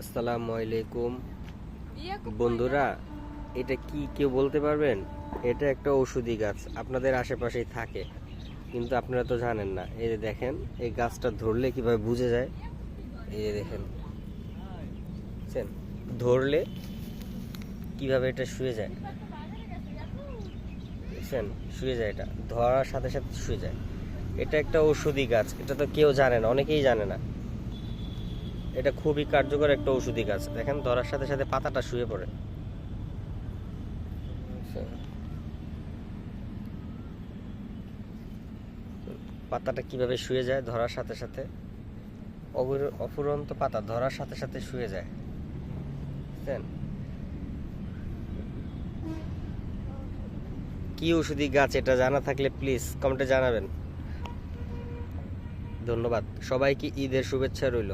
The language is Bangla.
আসসালামু আলাইকুম বন্ধুরা, এটা কি কেউ বলতে পারবেন? এটা একটা ঔষধি গাছ, আপনাদের আশেপাশেই থাকে কিন্তু আপনারা তো জানেন না। এই যে দেখেন, এই গাছটা ধরলে কিভাবে বুঝে যায়। এই যে দেখেন, বুঝছেন? ধরলে কিভাবে এটা শুয়ে যায়, বুঝছেন? শুয়ে যায়, এটা ধরার সাথে সাথে শুয়ে যায়। এটা একটা ঔষধি গাছ, এটা তো কেউ জানে না, অনেকেই জানে না। এটা খুবই কার্যকর একটা ঔষধি গাছ। দেখেন, ধরার সাথে সাথে পাতাটা শুয়ে পড়ে। পাতাটা কিভাবে শুয়ে যায় ধরার সাথে সাথে, অফুরন্ত পাতা ধরার সাথে সাথে শুয়ে যায়, বুঝছেন? কি ঔষধি গাছ এটা জানা থাকলে প্লিজ কমেন্টে জানাবেন। ধন্যবাদ সবাইকে, ঈদের শুভেচ্ছা রইল।